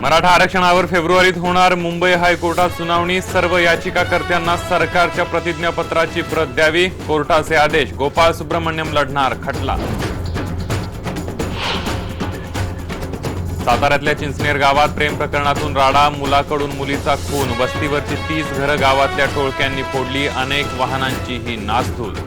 मराठा आरक्षणावर फेब्रुवारीत होणार मुंबई हायकोर्टात सुनावणी। सर्व याचिकाकर्त्यांना सरकारच्या प्रतिज्ञापत्राची प्रत द्यावी, कोर्टाचे आदेश। गोपाळ सुब्रमण्यम लढणार खटला। साताऱ्यातल्या चिंचनेर गावात प्रेम प्रकरणातून राडा, मुलाकडून मुलीचा खून। वस्तीवरची 30 घरं गावातल्या टोळक्यांनी फोडली, अनेक वाहनांची ही नासधूस।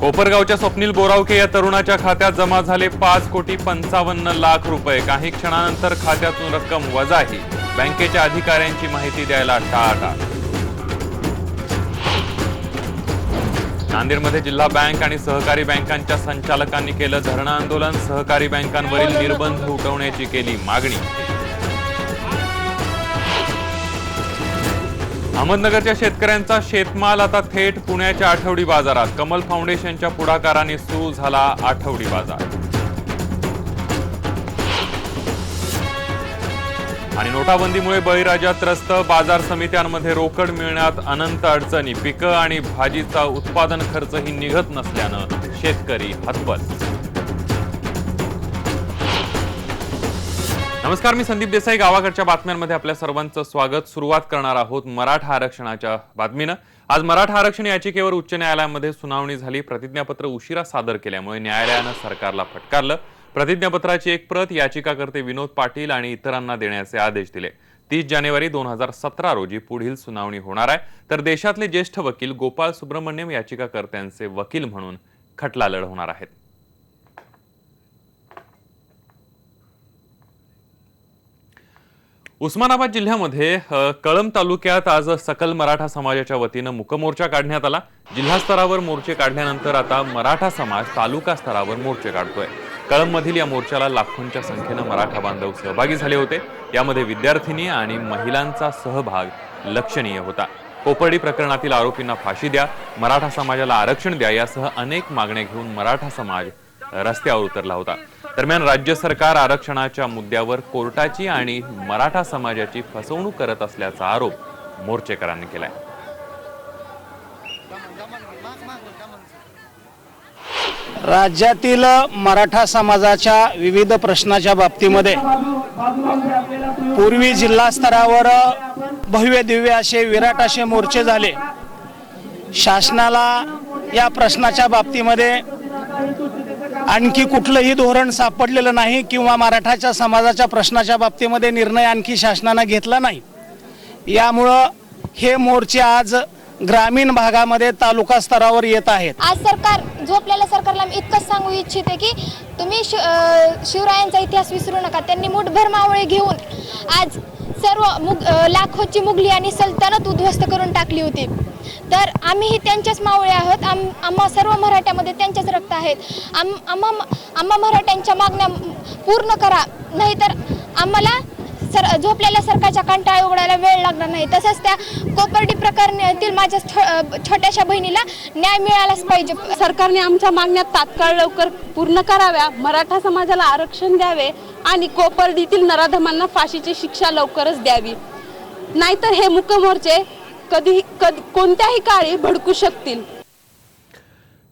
कोपरगावच्या स्वप्नील बोरावके या तरुणाच्या खात्यात जमा झाले 5,55,00,000 रुपये। काही क्षणानंतर खात्यातून रक्कम वजाही। बँकेच्या अधिकाऱ्यांची माहिती द्यायला टाळाटाळ। नांदेडमध्ये जिल्हा बँक आणि सहकारी बँकांच्या संचालकांनी केलं धरणं आंदोलन। सहकारी बँकांवरील निर्बंध उठवण्याची केली मागणी। अहमदनगरच्या शेतकऱ्यांचा शेतमाल आता थेट पुण्याच्या आठवडी बाजारात। कमल फाउंडेशनच्या पुढाकाराने सुरू झाला आठवडी बाजार। आणि नोटाबंदीमुळे बळीराजा त्रस्त, बाजार समित्यांमध्ये रोकड मिळण्यात अनंत अडचणी। पिकं आणि भाजीचा उत्पादन खर्चही निघत नसल्यानं शेतकरी हतबल। नमस्कार, मी संदीप देसाई। गावाकडच्या बातम्यांमध्ये आपल्या सर्वांचं स्वागत। सुरुवात करणार आहोत मराठा आरक्षणाच्या बातमीनं। आज मराठा आरक्षण याचिकेवर उच्च न्यायालयामध्ये सुनावणी झाली। प्रतिज्ञापत्र उशिरा सादर केल्यामुळे न्यायालयानं सरकारला फटकारलं। प्रतिज्ञापत्राची एक प्रत याचिकाकर्ते विनोद पाटील आणि इतरांना देण्याचे आदेश दिले। 30 जानेवारी 2017 रोजी पुढील सुनावणी होणार आहे। तर देशातले ज्येष्ठ वकील गोपाळ सुब्रमण्यम याचिकाकर्त्यांचे वकील म्हणून खटला लढवणार आहेत। उस्मानाबाद जिल्ह्यामध्ये कळंब तालुक्यात आज सकल मराठा समाजाच्या वतीनं मुकमोर्चा काढण्यात आला। जिल्हा स्तरावर मोर्चे काढल्यानंतर आता मराठा समाज तालुका स्तरावर मोर्चे काढतोय। कळंबमधील या मोर्चाला लाखोंच्या संख्येनं मराठा बांधव सहभागी झाले होते। यामध्ये विद्यार्थिनी आणि महिलांचा सहभाग लक्षणीय होता। कोपर्डी प्रकरणातील आरोपींना फाशी द्या, मराठा समाजाला आरक्षण द्या यासह अनेक मागण्या घेऊन मराठा समाज रस्त्यावर उतरला होता। दरम्यान राज्य सरकार आरक्षणाच्या मुद्द्यावर कोर्टाची आणि मराठा समाजाची फसवणूक करत असल्याचा आरोप मोर्चेकरांनी केलाय। राज्यातील मराठा समाजाच्या विविध प्रश्नाच्या बाबतीमध्ये पूर्वी जिल्हा स्तरावर भव्य दिव्य असे विराट असे मोर्चे झाले। शासनाला या प्रश्नाच्या बाबतीमध्ये आणखी कुठलंही धोरण सापडलेलं नाही किंवा मराठाच्या समाजाच्या प्रश्नाच्या बाबतीमध्ये निर्णय आणखी शासनाने घेतला नाही। यामुळं हे मोर्चे आज ग्रामीण भागामध्ये तालुका स्तरावर येत आहेत। आज सरकार झोपलेल्या सरकारला मी इतकंच सांगू इच्छिते की तुम्ही शिवरायांचा इतिहास विसरू नका। त्यांनी मुठभर मावळे घेऊन आज सर्व लाखोची मुघली आणि सल्तनत उद्ध्वस्त करून टाकली होती। तर आम्हीही त्यांच्याच मावळे आहोत। आम्हा सर्व मराठ्यामध्ये त्यांच्याच रक्त आहेत। आम्हा मराठ्यांच्या मागण्या पूर्ण करा, नाहीतर आम्हाला झोपलेल्या सरकारच्या कंटाळा उघडायला वेळ लागणार नाही। तसंच त्या कोपर्डी प्रकरणातील माझ्या छोट्याशा बहिणीला न्याय मिळालाच पाहिजे। सरकारने आमच्या मागण्या तात्काळ लवकर पूर्ण कराव्या, मराठा समाजाला आरक्षण द्यावे आणि कोपर्डीतील नराधमांना फाशीची शिक्षा लवकरच द्यावी, नाहीतर हे मुकमोर्चे कोणत्याही काळी भडकू शकतील।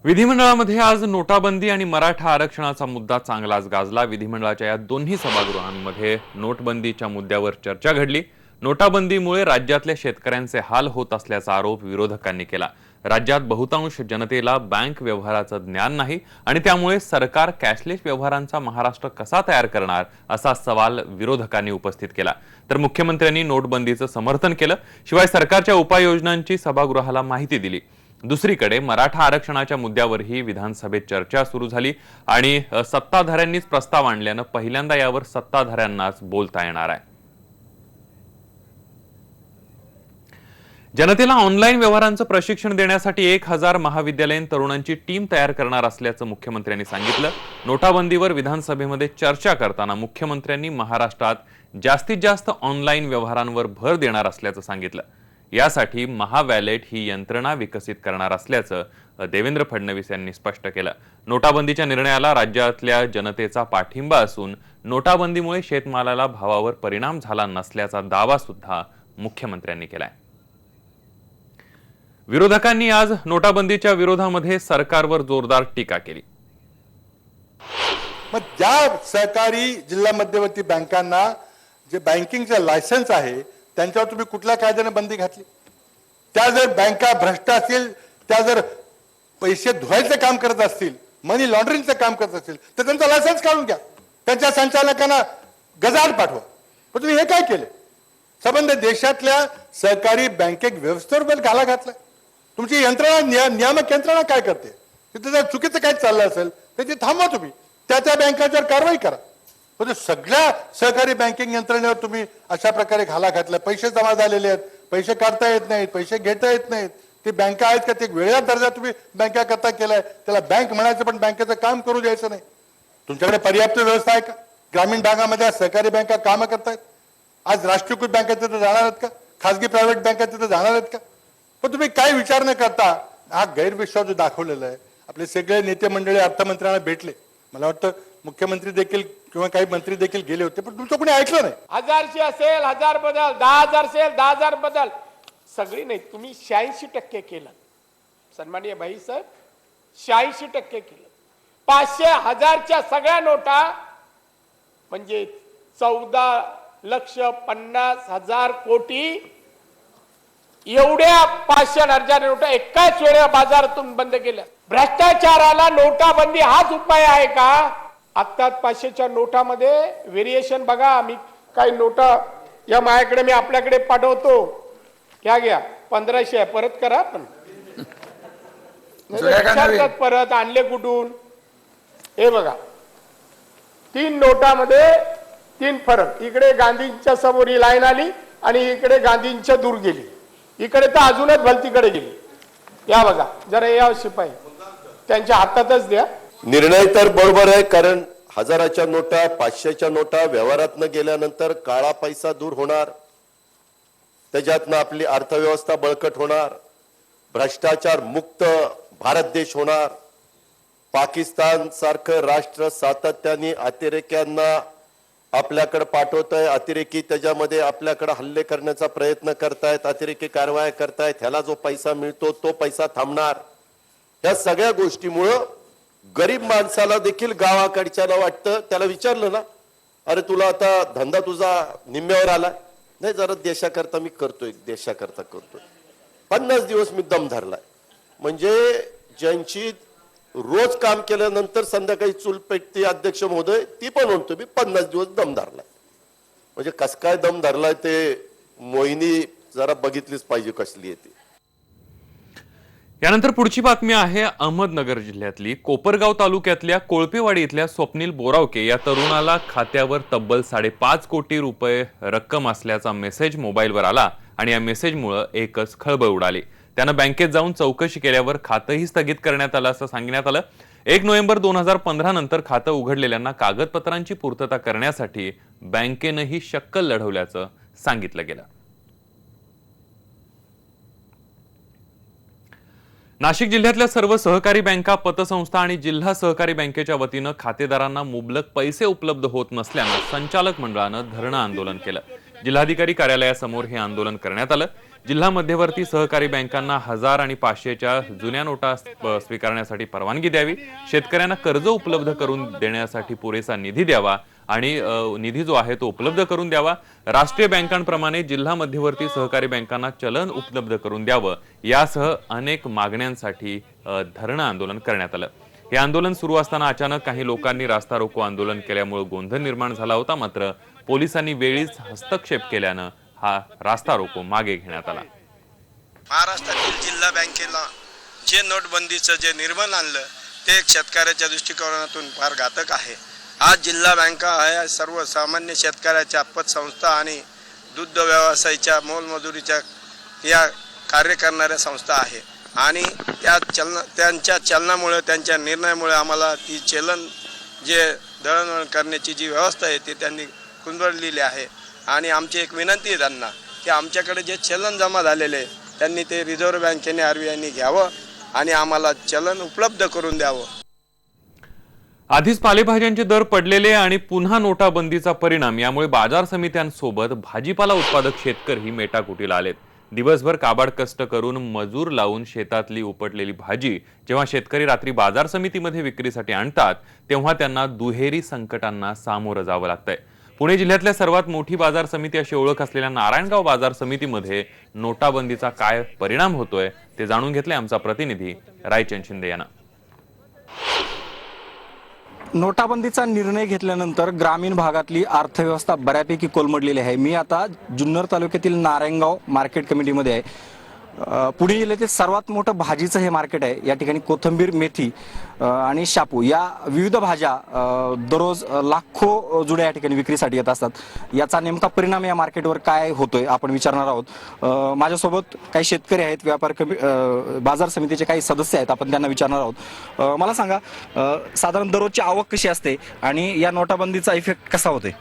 विधिमंडळामध्ये आज नोटाबंदी आणि मराठा आरक्षणाचा मुद्दा चांगलाच गाजला। विधिमंडळाच्या या दोन्ही सभागृहांमध्ये नोटबंदीच्या मुद्द्यावर चर्चा घडली। नोटाबंदीमुळे राज्यातल्या शेतकऱ्यांचे हाल होत असल्याचा आरोप विरोधकांनी केला। राज्यात बहुतांश जनतेला बँक व्यवहाराचं ज्ञान नाही आणि त्यामुळे सरकार कॅशलेस व्यवहारांचा महाराष्ट्र कसा तयार करणार असा सवाल विरोधकांनी उपस्थित केला। तर मुख्यमंत्र्यांनी नोटबंदीचं समर्थन केलं, शिवाय सरकारच्या उपाययोजनांची सभागृहाला माहिती दिली। दुसरीकडे मराठा आरक्षणाच्या मुद्द्यावरही विधानसभेत चर्चा सुरू झाली आणि सत्ताधाऱ्यांनीच प्रस्ताव आणल्यानं पहिल्यांदा यावर सत्ताधाऱ्यांनाच बोलता येणार आहे। जनतेला ऑनलाईन व्यवहारांचं प्रशिक्षण देण्यासाठी 1000 महाविद्यालयीन तरुणांची टीम तयार करणार असल्याचं मुख्यमंत्र्यांनी सांगितलं। नोटाबंदीवर विधानसभेमध्ये चर्चा करताना मुख्यमंत्र्यांनी महाराष्ट्रात जास्तीत जास्त ऑनलाईन व्यवहारांवर भर देणार असल्याचं सांगितलं। यासाठी महावॅलेट ही यंत्रणा विकसित करणार असल्याचं देवेंद्र फडणवीस यांनी स्पष्ट केलं। नोटाबंदीच्या निर्णयाला राज्यातल्या जनतेचा पाठिंबा असून नोटाबंदीमुळे शेतमालाला भावावर परिणाम झाला नसल्याचा दावा सुद्धा मुख्यमंत्र्यांनी केलाय। विरोधकांनी आज नोटाबंदीच्या विरोधामध्ये सरकारवर जोरदार टीका केली। मग ज्या सहकारी जिल्हा मध्यवर्ती बँकांना जे बँकिंगचं लायसन्स आहे त्यांच्यावर तुम्ही कुठल्या कायद्याने बंदी घातली? त्या जर बँका भ्रष्ट असतील, त्या जर पैसे धुवायचं काम करत असतील, मनी लॉन्ड्रिंगचं काम करत असतील, तर त्यांचा लायसन्स काढून घ्या, त्यांच्या संचालकांना गजाआड पाठवा. पण तुम्ही हे काय केलं? संबंध देशातल्या सहकारी बँकिंग व्यवस्थेवर घाला घातला. तुमची यंत्रणा, नियामक यंत्रणा काय करते? तिथे जर चुकीचं काय चाललं असेल तर ते थांबवा, तुम्ही त्या बँकांच्यावर कारवाई करा. पण सगळ्या सहकारी बँकिंग यंत्रणेवर तुम्ही अशा प्रकारे घाला घातला. पैसे जमा झालेले आहेत, पैसे काढता येत नाहीत, पैसे घेता येत नाहीत. ते बँका आहेत का? ते वेगळा दर्जा तुम्ही बँका करता केलाय. त्याला बँक म्हणायचं पण बँकेचं काम करू द्यायचं नाही. तुमच्याकडे पर्याप्त व्यवस्था आहे का? ग्रामीण भागामध्ये सहकारी बँका कामं करतायत. आज राष्ट्रीयकृत बँका तिथे जाणार आहेत का? खासगी प्रायव्हेट बँका तिथे जाणार आहेत का? पण तुम्ही काय विचार न करता हा गैरविश्वास जो दाखवलेला आहे. आपले सगळे नेते मंडळी अर्थमंत्र्यांना भेटले, मला वाटतं मुख्यमंत्री देखील किंवा काही मंत्री देखील गेले होते, पण तुमचं कोणी ऐकलं नाही. 1000ची असेल 1000 बदल, 10,000 असेल 10,000 बदल, सगळी नाही. तुम्ही 86% केलं सन्माननीय भाई साहेब, 86% केलं. 500, 1000च्या सगळ्या नोटा म्हणजे 14,50,000 कोटी एवढ्या 500 आणि 1000 नोटा एकाच वेळेला बाजारातून बंद केल्या. भ्रष्टाचाराला नोटाबंदी हाच उपाय आहे का? आता 500च्या नोटामध्ये व्हेरिएशन बघा. मी काही नोटा या माझ्याकडे मी आपल्याकडे पाठवतो, घ्या 1500 परत करा. पण परत आणले कुठून? हे बघा 3 नोटामध्ये 3 फरक. इकडे गांधींच्या समोर ही लाईन आली आणि इकडे गांधींच्या दूर गेली, इकडे तर अजूनच भलतीकडे गेली. या बघा जरा या शिपाई त्यांच्या हातातच द्या. निर्णय तर बरोबर आहे, कारण 1000च्या नोटा 500च्या नोटा व्यवहारातनं गेल्यानंतर काळा पैसा दूर होणार, त्याच्यातनं आपली अर्थव्यवस्था बळकट होणार, भ्रष्टाचार मुक्त भारत देश होणार. पाकिस्तान सारखं राष्ट्र सातत्याने अतिरेक्यांना आपल्याकडे पाठवतंय, अतिरेकी त्याच्यामध्ये आपल्याकडे हल्ले करण्याचा प्रयत्न करतायत, अतिरेकी कारवाया करतायत. ह्याला जो पैसा मिळतो तो पैसा थांबणार. या सगळ्या गोष्टीमुळं गरीब माणसाला देखील गावाकडच्याला वाटतं, त्याला विचारलं ना, अरे तुला आता धंदा तुझा निम्म्यावर आला नाही, जरा देशाकरता मी करतोय, देशाकरता करतोय. 50 दिवस मी दम धरलाय. म्हणजे ज्यांची रोज काम केल्यानंतर संध्याकाळी चूल पेटती अध्यक्ष महोदय, ती पण म्हणतो मी 50 दिवस दम धरलाय. म्हणजे कस काय दम धरलाय ते मोहिनी जरा बघितलीच पाहिजे कसली येते. यानंतर पुढची बातमी आहे अहमदनगर जिल्ह्यातली. कोपरगाव तालुक्यातल्या कोळपेवाडी इथल्या स्वप्नील बोरावके या तरुणाला खात्यावर तब्बल 5.5 कोटी रुपये रक्कम असल्याचा मेसेज मोबाईलवर आला आणि या मेसेजमुळे एकच खळबळ उडाली. त्यानं बँकेत जाऊन चौकशी केल्यावर खातंही स्थगित करण्यात आलं असं सांगण्यात आलं. 1 नोव्हेंबर 2015 नंतर खातं उघडलेल्यांना कागदपत्रांची पूर्तता करण्यासाठी बँकेनंही शक्कल लढवल्याचं सांगितलं गेलं. नाशिक जिल्ह्यातल्या सर्व सहकारी बँका, पतसंस्था आणि जिल्हा सहकारी बँकेच्या वतीनं खातेदारांना मुबलक पैसे उपलब्ध होत नसल्यानं संचालक मंडळानं धरणं आंदोलन केलं. जिल्हाधिकारी कार्यालयासमोर हे आंदोलन करण्यात आलं. जिल्हा मध्यवर्ती सहकारी बँकांना 1000 आणि 500च्या जुन्या नोटा स्वीकारण्यासाठी परवानगी द्यावी, शेतकऱ्यांना कर्ज उपलब्ध करून देण्यासाठी पुरेसा निधी द्यावा आणि निधी जो आहे तो उपलब्ध करून द्यावा. राष्ट्रीय बँकांप्रमाणे जिल्हा मध्यवर्ती सहकारी बँकांना चलन उपलब्ध करून द्यावं, यासह अनेक मागण्यांसाठी धरणं आंदोलन करण्यात आलं. हे आंदोलन सुरू असताना अचानक काही लोकांनी रास्ता रोको आंदोलन केल्यामुळे गोंधळ निर्माण झाला होता. मात्र पोलिसांनी वेळीच हस्तक्षेप केल्यानं हा रास्ता रोको मागे घेण्यात आला. महाराष्ट्रातील जिल्हा बँकेला जे नोटबंदीचं जे निर्बंध आणलं ते एक शेतकऱ्याच्या दृष्टिकोनातून फार घातक आहे. आज जिल्हा बँका ह्या सर्वसामान्य शेतकऱ्याच्या पतसंस्था आणि दूध व्यवसायाच्या मोलमजुरीच्या या कार्य करणाऱ्या संस्था आहे आणि त्यांच्या चलनामुळे, त्यांच्या निर्णयामुळे आम्हाला ती चलन जे दळणवळण करण्याची जी व्यवस्था आहे ती त्यांनी कुंभरलेली आहे. आणि आमची एक विनंती आहे त्यांना की आमच्याकडे जे चलन जमा झालेले आहे त्यांनी ते रिझर्व्ह बँकेने RBIने घ्यावं आणि आम्हाला चलन उपलब्ध करून द्यावं. आधीच पालेभाज्यांचे दर पडलेले आणि पुन्हा नोटाबंदीचा परिणाम यामुळे बाजार समित्यांसोबत भाजीपाला उत्पादक शेतकरी मेटाकुटीला आलेत. दिवसभर काबाड कष्ट करून मजूर लावून शेतातली उपटलेली भाजी जेव्हा शेतकरी रात्री बाजार समितीमध्ये विक्रीसाठी आणतात तेव्हा त्यांना दुहेरी संकटांना सामोरं जावं लागतंय। पुणे जिल्ह्यातल्या सर्वात मोठी बाजार समिती अशी ओळख असलेल्या नारायणगाव बाजार समितीमध्ये नोटाबंदीचा काय परिणाम होतोय ते जाणून घेतले आमचा प्रतिनिधी रायचंद शिंदे यांना। नोटाबंदीचा निर्णय घेतल्यानंतर ग्रामीण भागातली अर्थव्यवस्था बऱ्यापैकी कोलमडलेली आहे। मी आता जुन्नर तालुक्यातील नारायणगाव मार्केट कमिटीमध्ये आहे। पुणे जिल्ह्यातील सर्वात मोठं भाजीचं हे मार्केट आहे। या ठिकाणी कोथिंबीर, मेथी आणि शापू या विविध भाज्या दररोज लाखो जुड्या या ठिकाणी विक्रीसाठी येत असतात। याचा नेमका परिणाम या मार्केटवर काय होतोय आपण विचारणार आहोत। माझ्यासोबत काही शेतकरी आहेत, बाजार समितीचे काही सदस्य आहेत, आपण त्यांना विचारणार आहोत। मला सांगा, साधारण दररोजची आवक कशी असते आणि या नोटाबंदीचा इफेक्ट कसा होतोय?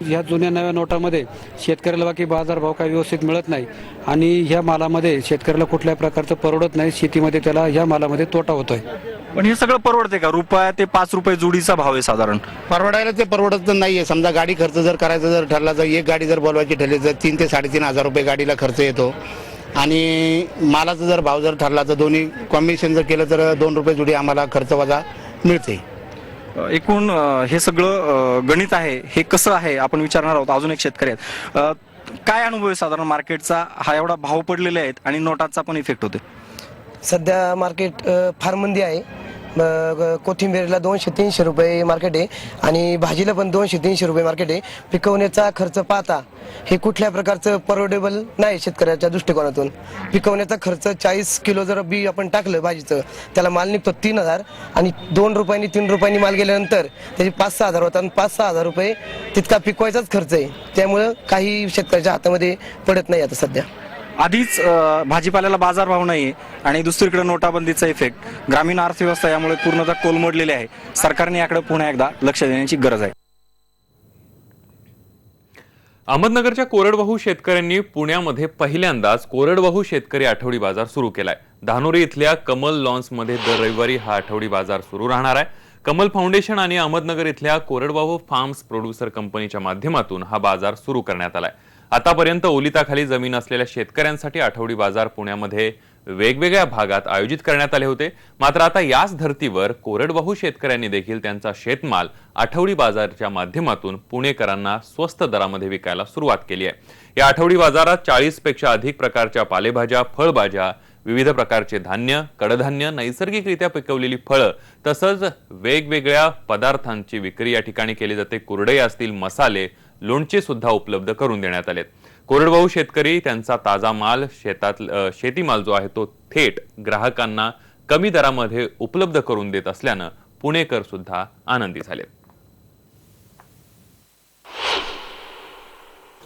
ह्या जुन्या नव्या नोटामध्ये शेतकऱ्याला बाकी बाजारभाव काही व्यवस्थित मिळत नाही आणि ह्या मालामध्ये शेतकऱ्याला कुठल्याही प्रकारचं परवडत नाही। शेतीमध्ये त्याला ह्या मालामध्ये तोटा होतोय। पण हे सगळं परवडते का? रुपया ते 5 रुपये जोडीचा भाव आहे साधारण। परवडायला ते परवडत नाहीये। समजा गाडी खर्च जर करायचा जर ठरला तर एक गाडी जर बोलवायची ठरली तर 3 ते 3.5 हजार रुपये गाडीला खर्च येतो आणि मालाचा जर भाव जर ठरला तर दोन्ही कॉम्बिनेशन जर केलं तर 2 रुपये जोडी आम्हाला खर्च वजा मिळते। एकूण हे सगळं गणित आहे, हे कसं आहे आपण विचारणार आहोत। अजून एक शेतकरी आहेत, काय अनुभव आहे साधारण मार्केटचा? हा एवढा भाव पडलेले आहेत आणि नोटाचा पण इफेक्ट होते। सध्या मार्केट फार मंदी आहे। कोथिंबीरला 200-300 रुपये मार्केट आहे आणि भाजीला पण 200-300 रुपये मार्केट आहे। पिकवण्याचा खर्च पाहता हे कुठल्या प्रकारचं परवडेबल नाही शेतकऱ्याच्या दृष्टिकोनातून। पिकवण्याचा खर्च 40 किलो जर बी आपण टाकलं भाजीचं, त्याला माल निघतो 3000 आणि 2 रुपयांनी 3 रुपयांनी माल गेल्यानंतर त्याचे 5-6 हजार होतात आणि 5-6 हजार रुपये तितका पिकवायचाच खर्च आहे। त्यामुळं काही शेतकऱ्याच्या हातामध्ये पडत नाही आता सध्या। आधीच भाजीपाल्याला बाजारभाव नाही आणि दुसरीकडे नोटाबंदीचा इफेक्ट, ग्रामीण अर्थव्यवस्था यामुळे पूर्णतः कोलमडलेली आहे। सरकारने याकडे पुन्हा एकदा लक्ष देण्याची गरज आहे। अहमदनगरच्या कोरडवाहू शेतकऱ्यांनी पुण्यामध्ये पहिल्यांदाच कोरडवाहू शेतकरी आठवडी बाजार सुरू केलाय। धानोरी इथल्या कमल लॉन्समध्ये दर रविवारी हा आठवडी बाजार सुरू राहणार आहे। कमल फाउंडेशन आणि अहमदनगर इथल्या कोरडवाहू फार्म्स प्रोड्युसर कंपनीच्या माध्यमातून हा बाजार सुरू करण्यात आलाय। आतापर्यंत ओलिताखाली जमीन असलेल्या शेतकऱ्यांसाठी आठवडी बाजार पुण्यामध्ये वेगवेगळ्या भागात आयोजित करण्यात आले होते। मात्र आता याच धर्तीवर कोरडवाहू शेतकऱ्यांनी देखील त्यांचा शेतमाल आठवडी बाजारच्या माध्यमातून पुणेकरांना स्वस्त दरामध्ये विकायला सुरुवात केली आहे। या आठवडी बाजारात 40 पेक्षा अधिक प्रकारच्या पालेभाज्या, फळभाज्या, विविध प्रकारचे धान्य, कडधान्य, नैसर्गिकरित्या पिकवलेली फळं तसंच वेगवेगळ्या पदार्थांची विक्री या ठिकाणी केली जाते। कुरडई असतील, मसाले, लोणचे सुद्धा उपलब्ध करून देण्यात आलेत। कोरडवाहू शेतकरी त्यांचा ताजा माल शेतीमाल जो आहे तो थेट ग्राहकांना कमी दरामध्ये उपलब्ध करून देत असल्यानं पुणेकर सुद्धा आनंदी झालेत।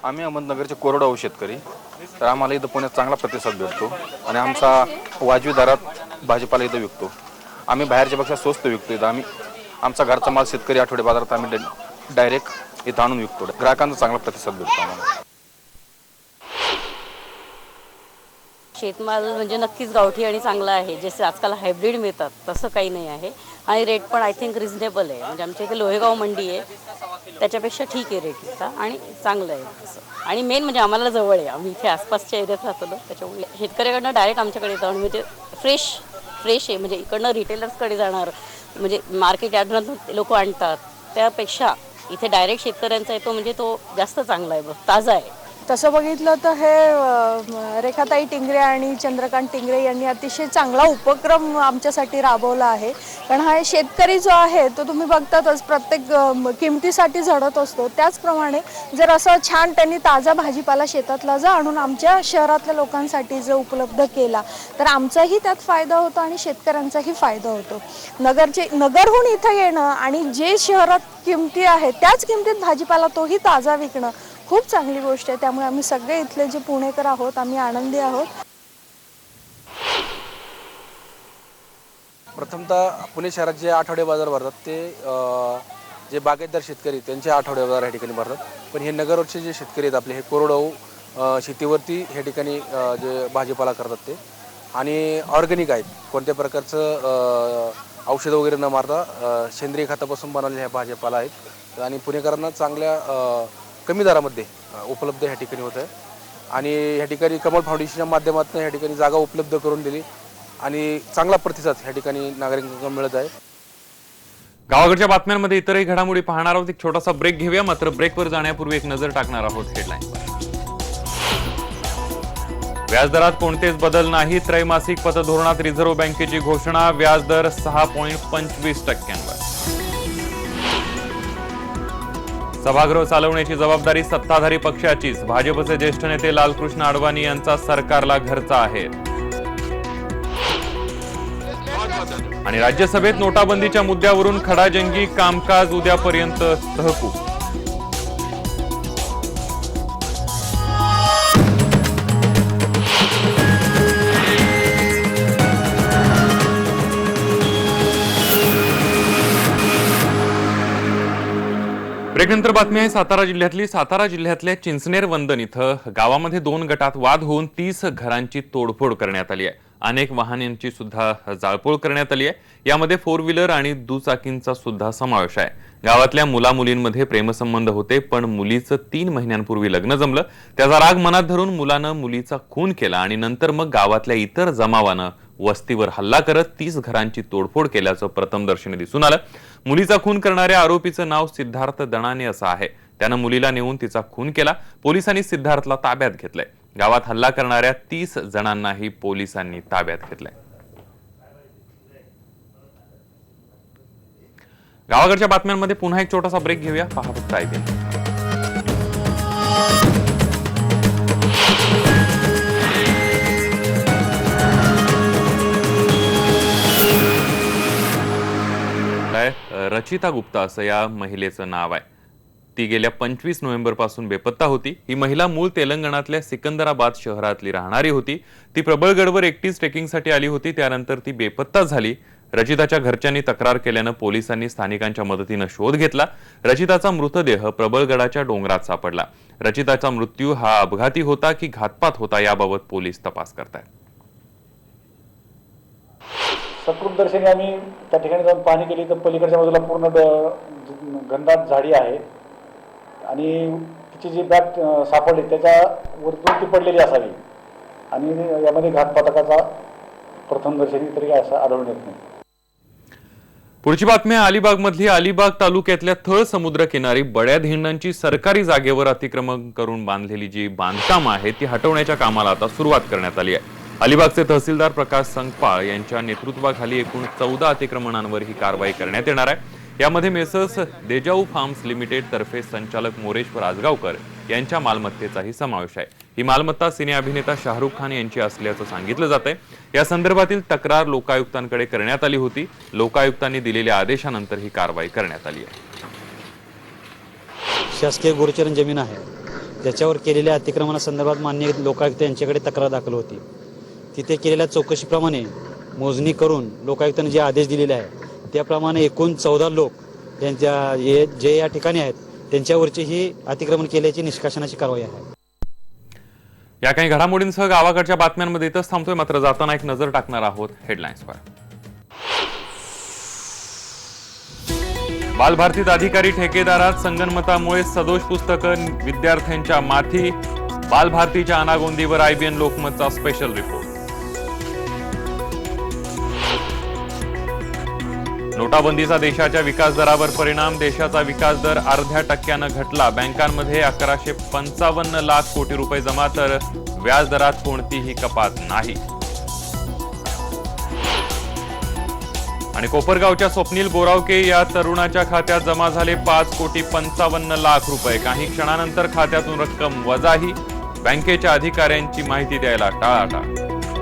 आम्ही अहमदनगरचे कोरडवाहू शेतकरी, तर आम्हाला इथं पुण्यात चांगला प्रतिसाद भेटतो आणि आमचा वाजवी दरात भाजीपाला इथं विकतो। आम्ही बाहेरच्या पेक्षा स्वस्त विकतो। इथं आम्ही आमचा घरचा माल शेतकरी आठवडे बाजारात आम्ही डायरेक्ट इथं आणून विकतो। ग्राहकांचा चांगला प्रतिसाद भेटतो आम्हाला। शेतमाल म्हणजे नक्कीच गावठी आणि चांगला आहे। जसे आजकाल हायब्रिड मिळतात तसं काही नाही आहे आणि रेट पण आय थिंक रिझनेबल आहे। म्हणजे आमच्या इथे लोहेगाव मंडी आहे, त्याच्यापेक्षा ठीक आहे रेट इथं आणि चांगलं आहे तसं। आणि मेन म्हणजे आम्हाला जवळ आहे, आम्ही इथे आसपासच्या एरियात राहतो ना, त्याच्यामुळे शेतकऱ्याकडनं डायरेक्ट आमच्याकडे जाऊन म्हणजे फ्रेश आहे। म्हणजे इकडनं रिटेलर्सकडे जाणार, म्हणजे मार्केट यार्डमधून लोक आणतात, त्यापेक्षा इथे डायरेक्ट शेतकऱ्यांचा येतो म्हणजे तो जास्त चांगला आहे, ताजा आहे। तसं बघितलं तर हे रेखाताई टिंगरे आणि चंद्रकांत टिंगरे यांनी अतिशय चांगला उपक्रम आमच्यासाठी राबवला आहे। कारण हा शेतकरी जो आहे तो तुम्ही बघतातच प्रत्येक किमतीसाठी झडत असतो। त्याचप्रमाणे जर असं छान त्यांनी ताजा भाजीपाला शेतातला जा आणून आमच्या शहरातल्या लोकांसाठी जर उपलब्ध केला तर आमचाही त्यात फायदा होतो आणि शेतकऱ्यांचाही फायदा होतो। नगरहून इथं येणं आणि जे शहरात किमती आहेत त्याच किमतीत भाजीपाला तोही ताजा विकणं खूप चांगली गोष्ट आहे। त्यामुळे आम्ही सगळे इथले जे पुणेकर आहोत आम्ही आनंदी आहोत। प्रथमतः पुणे शहरात जे आठवडे बाजार भरतात ते जे बागायतदार शेतकरी त्यांचे आठवडे बाजार या ठिकाणी भरतात। पण हे नगरवरचे जे शेतकरी आहेत आपले, हे कोरडवाहू शेतीवरती ह्या ठिकाणी जे भाजीपाला करतात ते आणि ऑर्गॅनिक आहेत। कोणत्या प्रकारचं औषधं वगैरे न मारता सेंद्रिय खतापासून बनवलेल्या ह्या भाजीपाला आहेत आणि पुणेकरांना चांगल्या कमी दरामध्ये उपलब्ध ह्या ठिकाणी होत आहे। आणि ह्या ठिकाणी कमल फाउंडेशनच्या माध्यमातून ह्या ठिकाणी जागा उपलब्ध करून दिली आणि चांगला प्रतिसाद ह्या ठिकाणी नागरिकांना मिळत आहे. गावाकडच्या बातम्यांमध्ये इतरही घडामोडी पाहणार आहोत. एक छोटासा ब्रेक घेऊया. मात्र ब्रेकवर जाण्यापूर्वी एक नजर टाकणार आहोत हेडलाईनवर. व्याजदरात कोणतेच बदल नाही. त्रैमासिक पतधोरणात रिझर्व्ह बँकेची घोषणा. व्याजदर 6.25%. सभागृह चालवण्याची जबाबदारी सत्ताधारी पक्षाचीच. भाजपचे ज्येष्ठ नेते लालकृष्ण अडवाणी यांचा सरकारला घरचा आहे. आणि राज्यसभेत नोटाबंदीच्या मुद्द्यावरून खडाजंगी कामकाज उद्यापर्यंत तहकूब. ब्रेकनंतर बातमी आहे सातारा जिल्ह्यातली. सातारा जिल्ह्यातल्या चिंचनेर वंदन इथं गावामध्ये 2 गटात वाद होऊन 30 घरांची तोडफोड करण्यात आली आहे. अनेक वाहनांची सुद्धा जाळपोळ करण्यात आली आहे. यामध्ये 4 व्हीलर आणि दुचाकींचा सुद्धा समावेश आहे. गावातल्या मुलामुलींमध्ये प्रेमसंबंध होते, पण मुलीचं 3 महिन्यांपूर्वी लग्न जमलं. त्याचा राग मनात धरून मुलानं मुलीचा खून केला आणि नंतर मग गावातल्या इतर जमावानं वस्तीवर हल्ला करत 30 घरांची तोडफोड केल्याचं प्रथमदर्शनी दिसून आलं. मुलीचा खून करणाऱ्या आरोपीचं नाव सिद्धार्थ दणाने असं आहे. त्यानं मुलीला नेऊन तिचा खून केला. पोलिसांनी सिद्धार्थला ताब्यात घेतलंय. गावात हल्ला करणाऱ्या 30 जणांनाही पोलिसांनी ताब्यात घेतलंय. गावाकडच्या बातम्यांमध्ये पुन्हा एक छोटासा ब्रेक घेऊया. पहा फक्त IPL. रचिता गुप्ता असं या महिलेचं नाव आहे. ती गेल्या 25 नोव्हेंबर पासून बेपत्ता होती. ही महिला मूळ तेलंगणातल्या सिकंदराबाद शहरातली राहणारी होती. ती प्रबळगडवर एकटीच ट्रेकिंगसाठी आली होती. त्यानंतर ती बेपत्ता झाली. रचिताच्या घरच्यांनी तक्रार केल्यानं पोलिसांनी स्थानिकांच्या मदतीनं शोध घेतला. रचिताचा मृतदेह प्रबळगडाच्या डोंगरात सापडला. रचिताचा मृत्यू हा अपघाती होता की घातपात होता याबाबत पोलीस तपास करतायत. सकृतदर्शनी आम्ही त्या ठिकाणी जाऊन पाहणी केली तर पलीकडच्या बाजूला पूर्ण घनदाट झाडी आहे आणि तिची जी बॅग सापडली त्याच्यावरतून ती पडलेली असावी आणि यामध्ये घातपातकाचा प्रथमदर्शनी तरी असं आढळून येत नाही. पुढची बातमी अलिबाग मधली. अलिबाग तालुक्यातल्या थळ समुद्र किनारी बड्या धेंडांची सरकारी जागेवर अतिक्रमण करून बांधलेली जी बांधकाम आहे ती हटवण्याच्या कामाला आता सुरुवात करण्यात आली आहे. अलिबागचे तहसीलदार प्रकाश संकपाळ यांच्या नेतृत्वाखाली एकूण 14 अतिक्रमणांवर ही कारवाई करण्यात येणार आहे. यामध्ये मेसर्स देजाऊ फार्म्स लिमिटेड तर्फे संचालक मोरेश्वर आजगावकर यांच्या मालमत्तेचाही समावेश आहे. ही मालमत्ता सिने अभिनेता शाहरुख खान यांची असल्याचं सांगितलं जातंय. या संदर्भातील तक्रार लोकायुक्तांकडे करण्यात आली होती. लोकायुक्तांनी दिलेल्या आदेशानंतर ही कारवाई करण्यात आली आहे. शासकीय गोरचरण जमीन आहे त्याच्यावर केलेल्या अतिक्रमणासंदर्भात माननीय लोकायुक्त यांच्याकडे तक्रार दाखल होती. तिथे केलेल्या चौकशीप्रमाणे मोजणी करून लोकायुक्तांनी जे आदेश दिलेले आहे त्याप्रमाणे एकूण 14 लोक जे या ठिकाणी आहेत त्यांच्यावरची ही अतिक्रमण केल्याची निष्कासनाची कारवाई आहे. या काही घडामोडींसह गावाकडच्या बातम्यांमध्ये इथंच थांबतोय. मात्र जाताना एक नजर टाकणार आहोत हेडलाईन्सवर. बालभारतीत अधिकारी ठेकेदारात संगनमतामुळे सदोष पुस्तकं विद्यार्थ्यांच्या माथी. बालभारतीच्या अनागोंदीवर IBN लोकमतचा स्पेशल रिपोर्ट. नोटाबंदीचा देशाच्या विकास दरावर परिणाम. देशाचा विकास दर 0.5% घटला. बँकांमध्ये 1155 लाख कोटी रुपये जमा तर व्याज दरात कोणतीही कपात नाही. आणि कोपरगावच्या स्वप्नील बोरावके या तरुणाच्या खात्यात जमा झाले 5.55 लाख रुपये. काही क्षणानंतर खात्यातून रक्कम वजाही. बँकेच्या अधिकाऱ्यांची माहिती द्यायला टाळाटाळ.